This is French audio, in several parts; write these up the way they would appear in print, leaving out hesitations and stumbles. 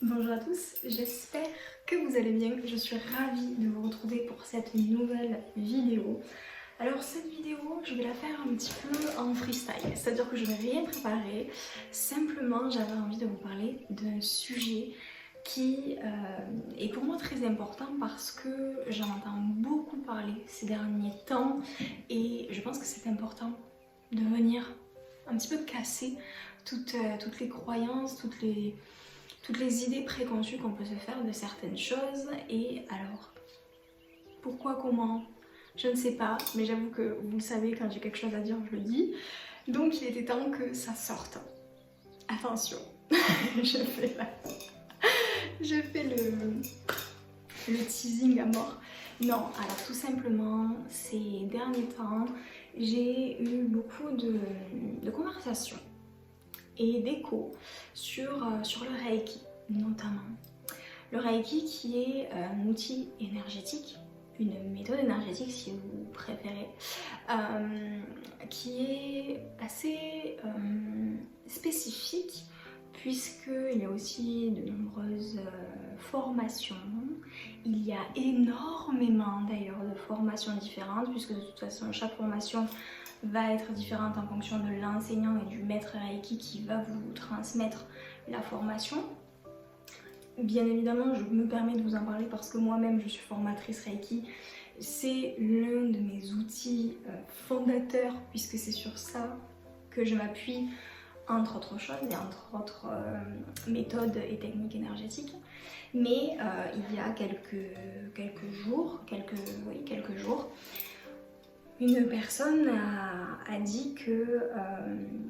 Bonjour à tous, j'espère que vous allez bien. Je suis ravie de vous retrouver pour cette nouvelle vidéo. Alors cette vidéo, je vais la faire un petit peu en freestyle, c'est-à-dire que je ne vais rien préparer. Simplement, j'avais envie de vous parler d'un sujet qui est pour moi très important parce que j'en entends beaucoup parler ces derniers temps et je pense que c'est important de venir un petit peu casser toutes les croyances, toutes les idées préconçues qu'on peut se faire de certaines choses. Et alors, pourquoi, comment, je ne sais pas, mais j'avoue que vous le savez, quand j'ai quelque chose à dire, je le dis. Donc il était temps que ça sorte. Attention, je fais, je fais le teasing à mort. Non, alors tout simplement, ces derniers temps, j'ai eu beaucoup de conversations et d'échos sur le Reiki notamment. Le Reiki qui est un outil énergétique, une méthode énergétique si vous préférez, qui est assez spécifique puisqu'il y a aussi de nombreuses formations. Il y a énormément d'ailleurs de formations différentes puisque de toute façon chaque formation va être différente en fonction de l'enseignant et du maître Reiki qui va vous transmettre la formation. Bien évidemment, je me permets de vous en parler parce que moi-même je suis formatrice Reiki. C'est l'un de mes outils fondateurs puisque c'est sur ça que je m'appuie entre autres choses et entre autres méthodes et techniques énergétiques. Mais il y a quelques jours, une personne a dit que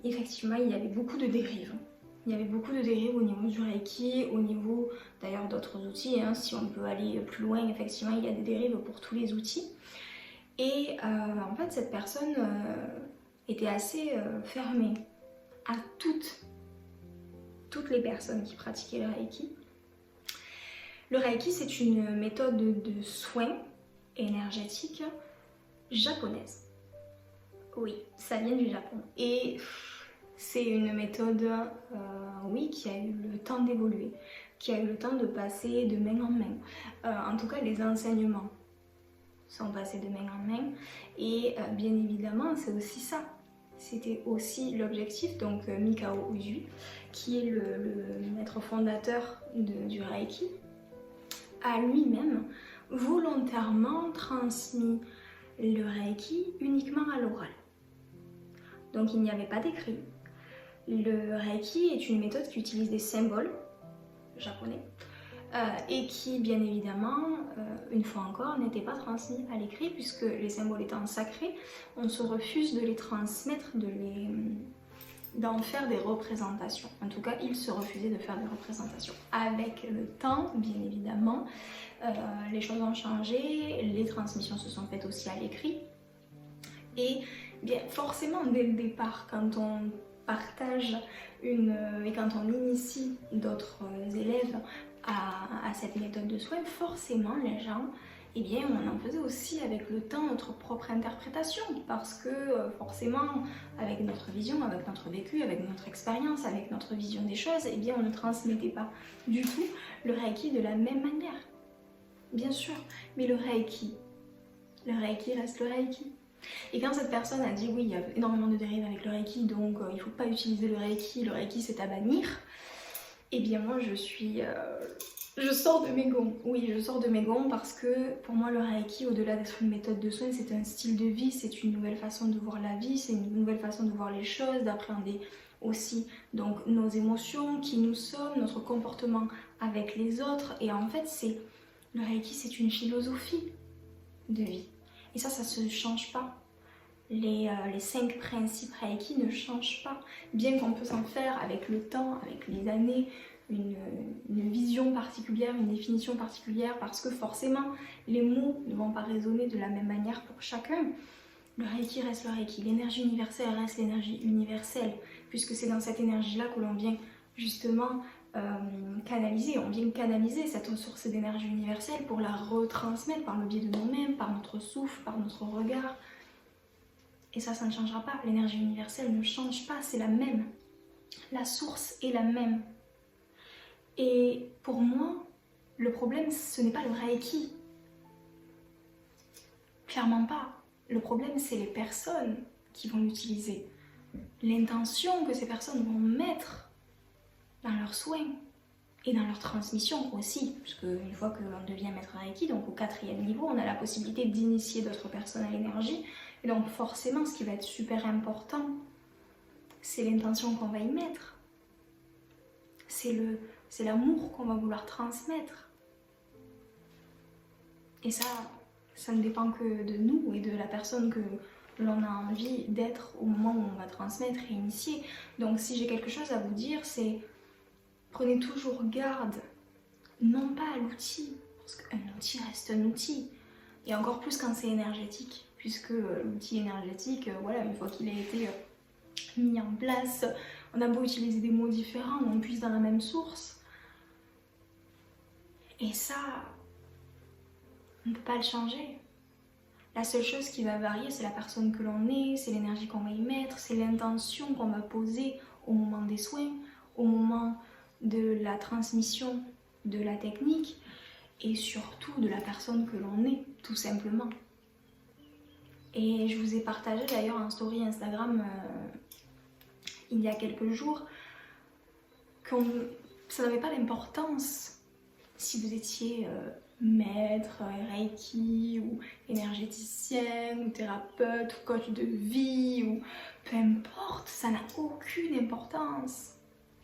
effectivement il y avait beaucoup de dérives. Il y avait beaucoup de dérives au niveau du Reiki, au niveau d'ailleurs d'autres outils. Si on peut aller plus loin, effectivement il y a des dérives pour tous les outils. Et en fait cette personne était assez fermée à toutes les personnes qui pratiquaient le Reiki. Le Reiki, c'est une méthode de soins énergétiques japonaise. Oui, ça vient du Japon. Et c'est une méthode, oui, qui a eu le temps d'évoluer, qui a eu le temps de passer de main en main. En tout cas, les enseignements sont passés de main en main. Et bien évidemment, c'est aussi ça. C'était aussi l'objectif. Donc Mikao Usui, qui est le maître fondateur du Reiki, a lui-même volontairement transmis le Reiki uniquement à l'oral. Donc il n'y avait pas d'écrit. Le Reiki est une méthode qui utilise des symboles japonais et qui, bien évidemment, une fois encore, n'était pas transmis à l'écrit puisque les symboles étant sacrés, on se refuse de les transmettre, d'en faire des représentations. En tout cas, il se refusait de faire des représentations. Avec le temps, bien évidemment, les choses ont changé, les transmissions se sont faites aussi à l'écrit. Et bien, forcément, dès le départ, quand on partage et quand on initie d'autres élèves à cette méthode de soins, forcément, les gens, eh bien, on en faisait aussi avec le temps notre propre interprétation parce que forcément, avec notre vision, avec notre vécu, avec notre expérience, avec notre vision des choses, eh bien, on ne transmettait pas du tout le Reiki de la même manière. Bien sûr, mais le Reiki reste le Reiki. Et quand cette personne a dit oui, il y a énormément de dérives avec le Reiki, donc il ne faut pas utiliser le Reiki c'est à bannir, eh bien moi je sors de mes gonds. Oui, je sors de mes gonds parce que pour moi le Reiki, au-delà d'être une méthode de soins, c'est un style de vie, c'est une nouvelle façon de voir la vie, c'est une nouvelle façon de voir les choses, d'appréhender aussi donc nos émotions, qui nous sommes, notre comportement avec les autres. Et en fait, le Reiki, c'est une philosophie de vie. Et ça se change pas. Les 5 principes Reiki ne changent pas. Bien qu'on peut s'en faire avec le temps, avec les années, une vision particulière, une définition particulière, parce que forcément, les mots ne vont pas résonner de la même manière pour chacun. Le Reiki reste le Reiki, l'énergie universelle reste l'énergie universelle, puisque c'est dans cette énergie-là que l'on vient justement on vient canaliser cette source d'énergie universelle pour la retransmettre par le biais de nous-mêmes, par notre souffle, par notre regard. Et ça ne changera pas. L'énergie universelle ne change pas, c'est la même. La source est la même. Et pour moi, le problème, ce n'est pas le Reiki. Clairement pas. Le problème, c'est les personnes qui vont l'utiliser. L'intention que ces personnes vont mettre dans leurs soins et dans leur transmission aussi. Parce qu'une fois que l'on devient maître Reiki, donc au 4e niveau, on a la possibilité d'initier d'autres personnes à l'énergie. Et donc forcément, ce qui va être super important, c'est l'intention qu'on va y mettre. C'est l'amour qu'on va vouloir transmettre. Et ça ne dépend que de nous et de la personne que l'on a envie d'être au moment où on va transmettre et initier. Donc si j'ai quelque chose à vous dire, c'est prenez toujours garde, non pas à l'outil, parce qu'un outil reste un outil, et encore plus quand c'est énergétique, puisque l'outil énergétique, voilà, une fois qu'il a été mis en place, on a beau utiliser des mots différents, on puise dans la même source, et ça, on ne peut pas le changer. La seule chose qui va varier, c'est la personne que l'on est, c'est l'énergie qu'on va y mettre, c'est l'intention qu'on va poser au moment des soins, au moment de la transmission de la technique et surtout de la personne que l'on est, tout simplement. Et je vous ai partagé d'ailleurs en story Instagram il y a quelques jours que ça n'avait pas d'importance si vous étiez maître, Reiki ou énergéticien ou thérapeute ou coach de vie ou peu importe, ça n'a aucune importance.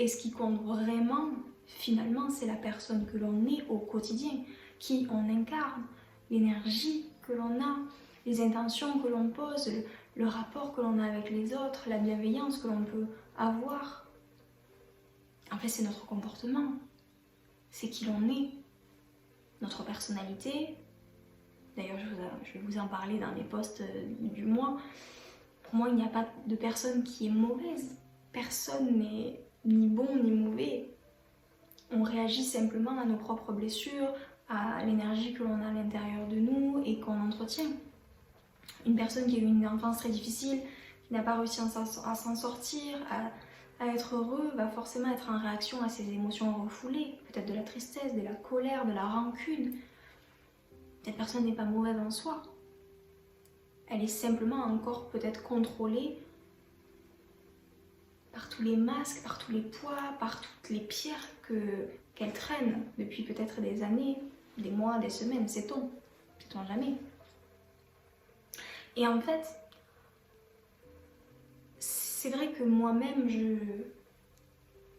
Et ce qui compte vraiment, finalement, c'est la personne que l'on est au quotidien, qui on incarne, l'énergie que l'on a, les intentions que l'on pose, le rapport que l'on a avec les autres, la bienveillance que l'on peut avoir. En fait, c'est notre comportement, c'est qui l'on est, notre personnalité. D'ailleurs, je vais vous en parler dans les posts du mois. Pour moi, il n'y a pas de personne qui est mauvaise. Personne n'est ni bon ni mauvais. On réagit simplement à nos propres blessures, à l'énergie que l'on a à l'intérieur de nous et qu'on entretient. Une personne qui a eu une enfance très difficile, qui n'a pas réussi à s'en sortir, à être heureux, va forcément être en réaction à ses émotions refoulées, peut-être de la tristesse, de la colère, de la rancune. Cette personne n'est pas mauvaise en soi. Elle est simplement encore peut-être contrôlée par tous les masques, par tous les poids, par toutes les pierres qu'elle traîne depuis peut-être des années, des mois, des semaines, sait-on jamais. Et en fait, c'est vrai que moi-même,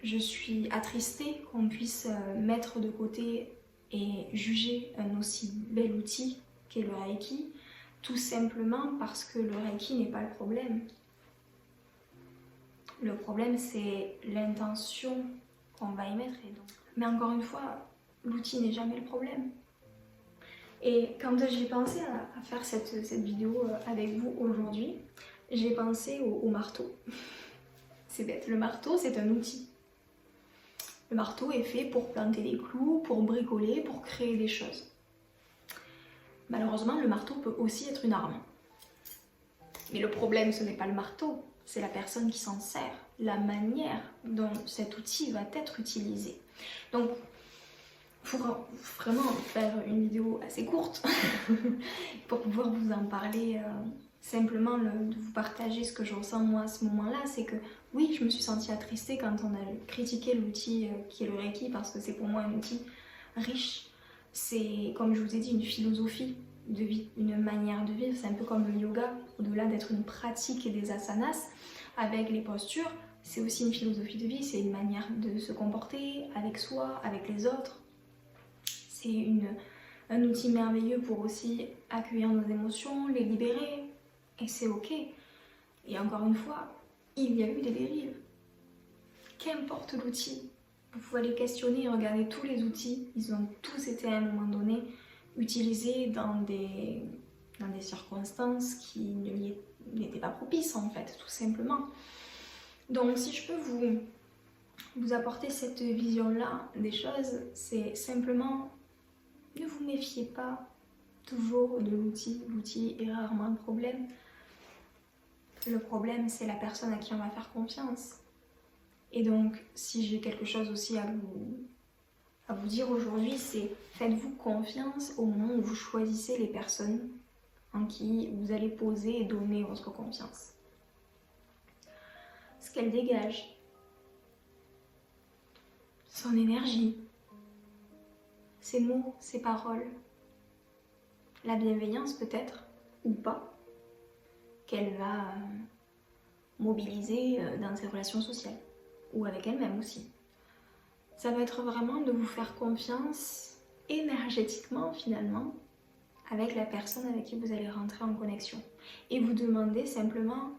je suis attristée qu'on puisse mettre de côté et juger un aussi bel outil qu'est le Reiki, tout simplement parce que le Reiki n'est pas le problème. Le problème, c'est l'intention qu'on va y mettre. Mais encore une fois, l'outil n'est jamais le problème. Et quand j'ai pensé à faire cette vidéo avec vous aujourd'hui, j'ai pensé au marteau. C'est bête, le marteau, c'est un outil. Le marteau est fait pour planter des clous, pour bricoler, pour créer des choses. Malheureusement, le marteau peut aussi être une arme. Mais le problème, ce n'est pas le marteau, c'est la personne qui s'en sert, la manière dont cet outil va être utilisé. Donc, pour vraiment faire une vidéo assez courte, pour pouvoir vous en parler simplement, de vous partager ce que je ressens moi à ce moment-là, c'est que oui, je me suis sentie attristée quand on a critiqué l'outil qui est le Reiki, parce que c'est pour moi un outil riche. C'est, comme je vous ai dit, une philosophie de vie, une manière de vivre. C'est un peu comme le yoga, au-delà d'être une pratique et des asanas avec les postures, c'est aussi une philosophie de vie, c'est une manière de se comporter avec soi, avec les autres. C'est un outil merveilleux pour aussi accueillir nos émotions, les libérer, et c'est ok. Et encore une fois, il y a eu des dérives. Qu'importe l'outil, vous pouvez aller questionner et regarder tous les outils, ils ont tous été à un moment donné utilisés dans des circonstances qui n'étaient pas propices en fait, tout simplement. Donc si je peux vous apporter cette vision-là des choses, c'est simplement ne vous méfiez pas toujours de l'outil. L'outil est rarement le problème. Le problème, c'est la personne à qui on va faire confiance. Et donc, si j'ai quelque chose aussi à vous dire aujourd'hui, c'est faites-vous confiance au moment où vous choisissez les personnes en qui vous allez poser et donner votre confiance. Ce qu'elle dégage, son énergie, ses mots, ses paroles, la bienveillance peut-être, ou pas, qu'elle va mobiliser dans ses relations sociales, ou avec elle-même aussi. Ça va être vraiment de vous faire confiance énergétiquement finalement avec la personne avec qui vous allez rentrer en connexion. Et vous demandez simplement,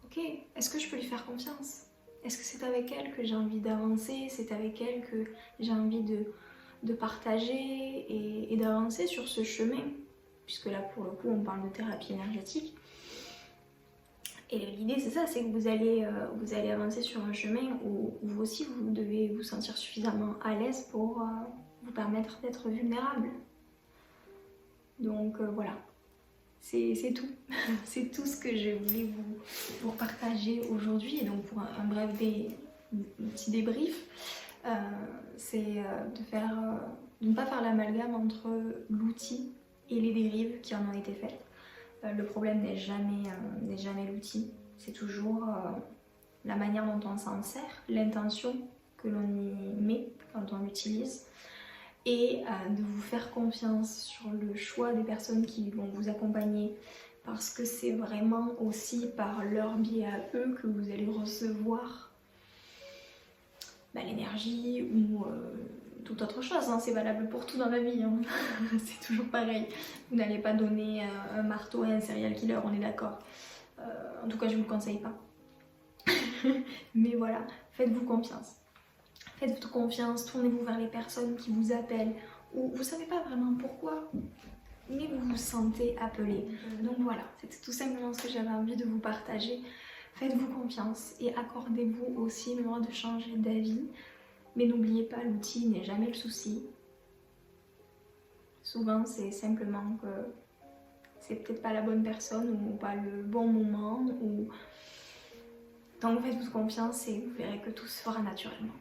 ok, est-ce que je peux lui faire confiance? Est-ce que c'est avec elle que j'ai envie d'avancer? C'est avec elle que j'ai envie de partager et d'avancer sur ce chemin? Puisque là pour le coup on parle de thérapie énergétique. Et l'idée c'est ça, c'est que vous allez avancer sur un chemin où vous aussi vous devez vous sentir suffisamment à l'aise pour vous permettre d'être vulnérable. Donc voilà, c'est tout. C'est tout ce que je voulais vous partager aujourd'hui. Et donc pour un bref petit débrief, c'est de ne pas faire l'amalgame entre l'outil et les dérives qui en ont été faites. Le problème n'est jamais l'outil, c'est toujours la manière dont on s'en sert, l'intention que l'on y met quand on l'utilise, et de vous faire confiance sur le choix des personnes qui vont vous accompagner, parce que c'est vraiment aussi par leur biais à eux que vous allez recevoir l'énergie ou toute autre chose, hein. C'est valable pour tout dans la vie, hein. C'est toujours pareil. Vous n'allez pas donner un marteau à un serial killer, on est d'accord. En tout cas, je ne vous le conseille pas. Mais voilà, faites-vous confiance. Faites-vous confiance, tournez-vous vers les personnes qui vous appellent, ou vous ne savez pas vraiment pourquoi, mais vous vous sentez appelé. Donc voilà, c'était tout simplement ce que j'avais envie de vous partager. Faites-vous confiance et accordez-vous aussi le droit de changer d'avis. Mais n'oubliez pas, l'outil n'est jamais le souci. Souvent, c'est simplement que c'est peut-être pas la bonne personne ou pas le bon moment. Donc faites-vous confiance et vous verrez que tout se fera naturellement.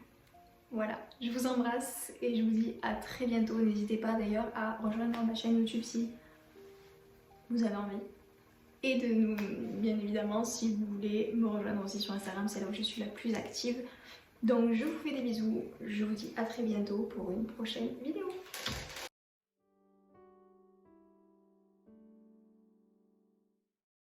Voilà, je vous embrasse et je vous dis à très bientôt. N'hésitez pas d'ailleurs à rejoindre ma chaîne YouTube si vous avez envie. Et bien évidemment, si vous voulez me rejoindre aussi sur Instagram, c'est là où je suis la plus active. Donc je vous fais des bisous, je vous dis à très bientôt pour une prochaine vidéo.